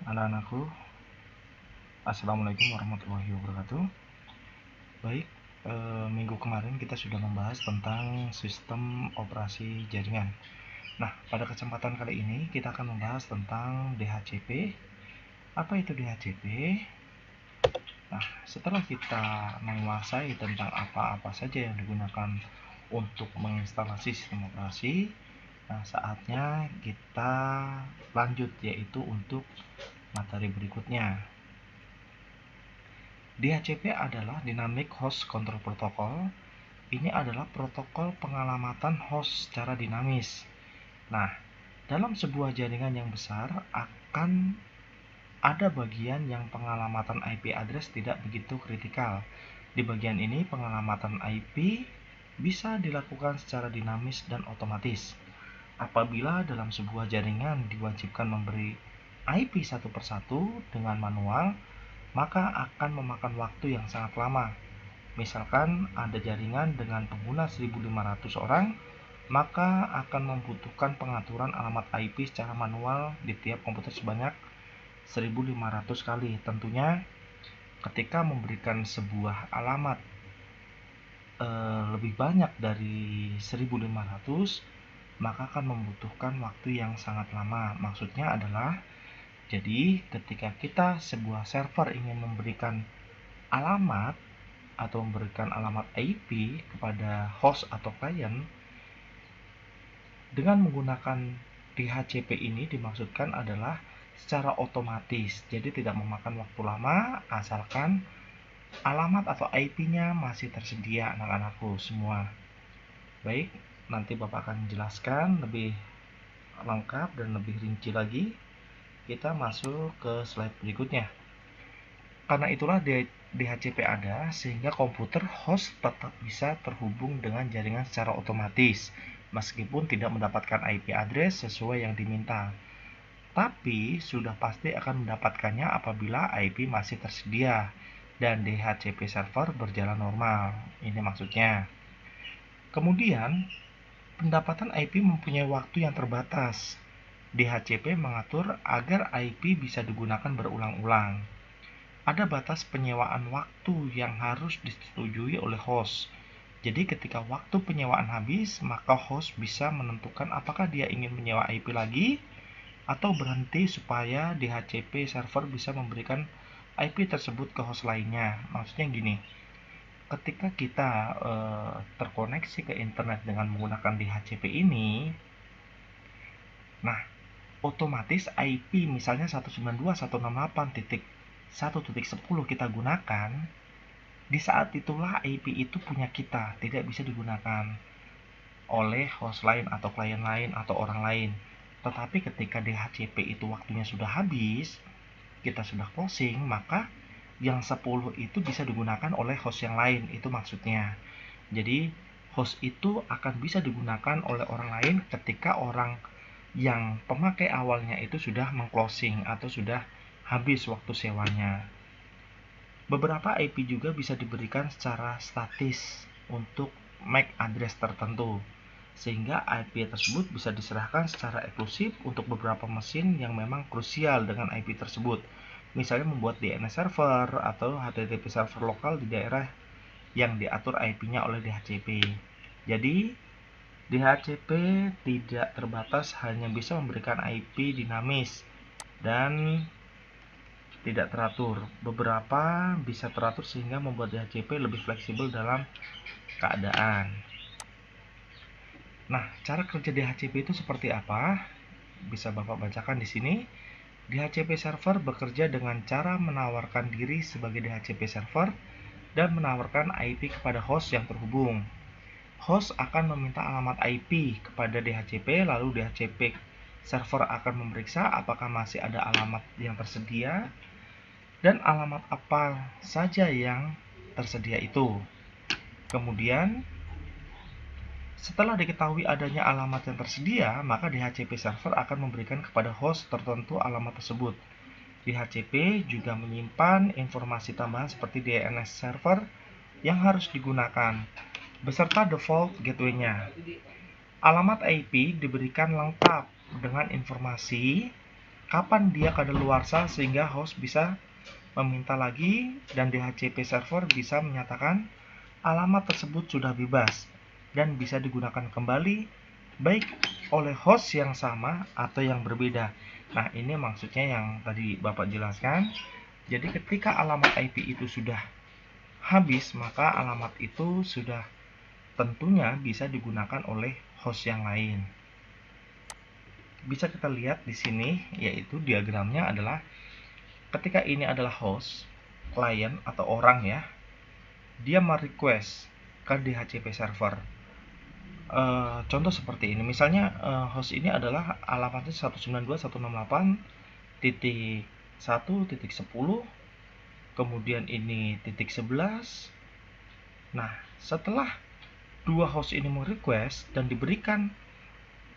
Anak-anakku, Assalamualaikum warahmatullahi wabarakatuh. Baik, minggu kemarin kita sudah membahas tentang sistem operasi jaringan. Nah, pada kesempatan kali ini kita akan membahas tentang DHCP. Apa itu DHCP? Nah, setelah kita menguasai tentang apa-apa saja yang digunakan untuk menginstalasi sistem operasi, nah saatnya kita lanjut, yaitu untuk materi berikutnya. DHCP adalah Dynamic Host Control Protocol. Ini adalah protokol pengalamatan host secara dinamis. Nah, dalam sebuah jaringan yang besar akan ada bagian yang pengalamatan IP address tidak begitu kritikal. Di bagian ini pengalamatan IP bisa dilakukan secara dinamis dan otomatis. Apabila dalam sebuah jaringan diwajibkan memberi IP satu persatu dengan manual, maka akan memakan waktu yang sangat lama. Misalkan ada jaringan dengan pengguna 1.500 orang, maka akan membutuhkan pengaturan alamat IP secara manual di tiap komputer sebanyak 1.500 kali. Tentunya ketika memberikan sebuah alamat lebih banyak dari 1.500, maka akan membutuhkan waktu yang sangat lama. Maksudnya adalah, jadi ketika kita sebuah server ingin memberikan alamat atau memberikan alamat IP kepada host atau klien dengan menggunakan DHCP ini dimaksudkan adalah secara otomatis, jadi tidak memakan waktu lama asalkan alamat atau IP-nya masih tersedia, anak-anakku semua. Baik, nanti Bapak akan menjelaskan lebih lengkap dan lebih rinci lagi. Kita masuk ke slide berikutnya. Karena itulah DHCP ada sehingga komputer host tetap bisa terhubung dengan jaringan secara otomatis meskipun tidak mendapatkan IP address sesuai yang diminta. Tapi sudah pasti akan mendapatkannya apabila IP masih tersedia dan DHCP server berjalan normal. Ini maksudnya. Kemudian, pendapatan IP mempunyai waktu yang terbatas. DHCP mengatur agar IP bisa digunakan berulang-ulang. Ada batas penyewaan waktu yang harus disetujui oleh host. Jadi ketika waktu penyewaan habis, maka host bisa menentukan apakah dia ingin menyewa IP lagi atau berhenti supaya DHCP server bisa memberikan IP tersebut ke host lainnya. Maksudnya gini, ketika kita terkoneksi ke internet dengan menggunakan DHCP ini, nah otomatis IP misalnya 192.168.1.10 kita gunakan, di saat itulah IP itu punya kita, tidak bisa digunakan oleh host lain atau klien lain atau orang lain. Tetapi ketika DHCP itu waktunya sudah habis, kita sudah closing, maka yang 10 itu bisa digunakan oleh host yang lain. Itu maksudnya. Jadi host itu akan bisa digunakan oleh orang lain ketika orang yang pemakai awalnya itu sudah meng-closing atau sudah habis waktu sewanya. Beberapa IP juga bisa diberikan secara statis untuk MAC address tertentu, sehingga IP tersebut bisa diserahkan secara eksklusif untuk beberapa mesin yang memang krusial dengan IP tersebut. Misalnya membuat DNS server atau HTTP server lokal di daerah yang diatur IP-nya oleh DHCP. Jadi, DHCP tidak terbatas hanya bisa memberikan IP dinamis dan tidak teratur. Beberapa bisa teratur sehingga membuat DHCP lebih fleksibel dalam keadaan. Nah, cara kerja DHCP itu seperti apa? Bisa Bapak bacakan di sini. DHCP server bekerja dengan cara menawarkan diri sebagai DHCP server dan menawarkan IP kepada host yang terhubung. Host akan meminta alamat IP kepada DHCP, lalu DHCP server akan memeriksa apakah masih ada alamat yang tersedia dan alamat apa saja yang tersedia itu. Kemudian, setelah diketahui adanya alamat yang tersedia, maka DHCP server akan memberikan kepada host tertentu alamat tersebut. DHCP juga menyimpan informasi tambahan seperti DNS server yang harus digunakan, beserta default gateway-nya. Alamat IP diberikan lengkap dengan informasi kapan dia kadaluarsa sehingga host bisa meminta lagi dan DHCP server bisa menyatakan alamat tersebut sudah bebas dan bisa digunakan kembali baik oleh host yang sama atau yang berbeda. Nah, ini maksudnya yang tadi Bapak jelaskan. Jadi ketika alamat IP itu sudah habis, maka alamat itu sudah tentunya bisa digunakan oleh host yang lain. Bisa kita lihat di sini, yaitu diagramnya adalah ketika ini adalah host, klien atau orang ya, dia merequest ke DHCP server. Contoh seperti ini, misalnya host ini adalah alamatnya 192.168.1.10, kemudian ini .11. Nah, setelah dua host ini merequest dan diberikan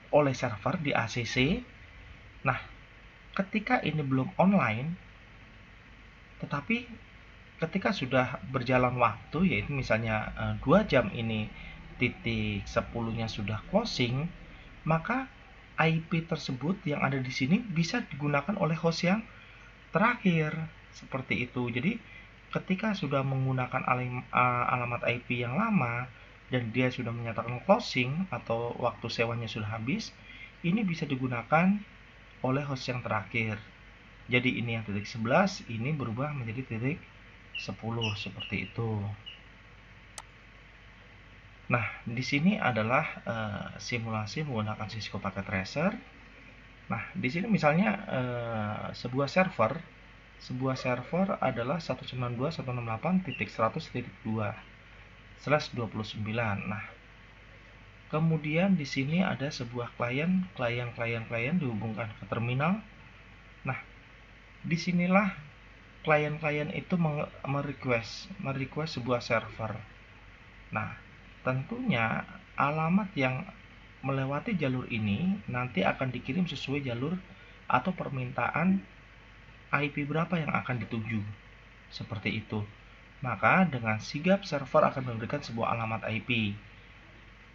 oleh server di ACC, nah ketika ini belum online, tetapi ketika sudah berjalan waktu, yaitu misalnya 2 jam ini titik 10-nya sudah closing, maka IP tersebut yang ada di sini bisa digunakan oleh host yang terakhir, seperti itu. Jadi ketika sudah menggunakan alamat IP yang lama dan dia sudah menyatakan closing atau waktu sewanya sudah habis, ini bisa digunakan oleh host yang terakhir. Jadi ini yang titik 11, ini berubah menjadi titik 10, seperti itu. Nah, di sini adalah simulasi menggunakan Cisco Packet Tracer. Nah, di sini misalnya sebuah server adalah 192.168.100.2/29. Nah, kemudian di sini ada sebuah klien dihubungkan ke terminal. Nah, disinilah klien-klien itu merequest sebuah server. Nah, tentunya alamat yang melewati jalur ini nanti akan dikirim sesuai jalur atau permintaan IP berapa yang akan dituju. Seperti itu. Maka dengan sigap server akan memberikan sebuah alamat IP.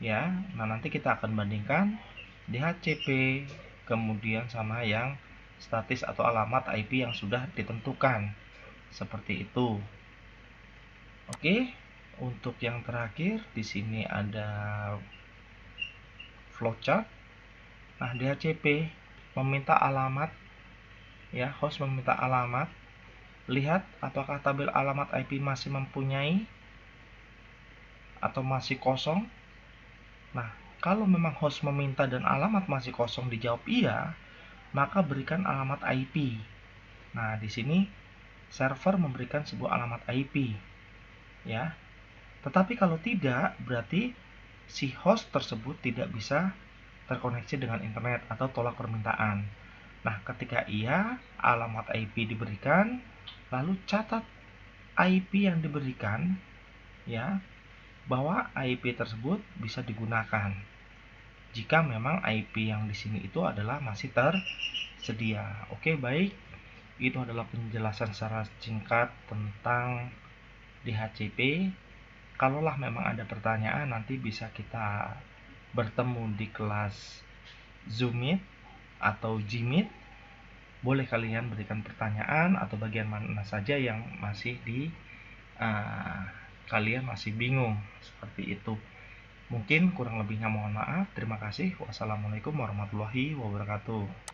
Ya, nah nanti kita akan bandingkan DHCP kemudian sama yang statis atau alamat IP yang sudah ditentukan. Seperti itu. Oke, untuk yang terakhir di sini ada flowchart. Nah, DHCP meminta alamat, ya, host meminta alamat. Lihat apakah tabel alamat IP masih mempunyai atau masih kosong. Nah, kalau memang host meminta dan alamat masih kosong dijawab iya, maka berikan alamat IP. Nah, di sini server memberikan sebuah alamat IP, ya. Tetapi kalau tidak, berarti si host tersebut tidak bisa terkoneksi dengan internet atau tolak permintaan. Nah, ketika iya, alamat IP diberikan, lalu catat IP yang diberikan, ya, bahwa IP tersebut bisa digunakan. Jika memang IP yang di sini itu adalah masih tersedia. Oke, baik. Itu adalah penjelasan secara singkat tentang DHCP. Kalaulah memang ada pertanyaan, nanti bisa kita bertemu di kelas Zoom Meet atau Gmeet. Boleh kalian berikan pertanyaan atau bagian mana saja yang masih kalian masih bingung, seperti itu. Mungkin kurang lebihnya mohon maaf. Terima kasih. Wassalamualaikum warahmatullahi wabarakatuh.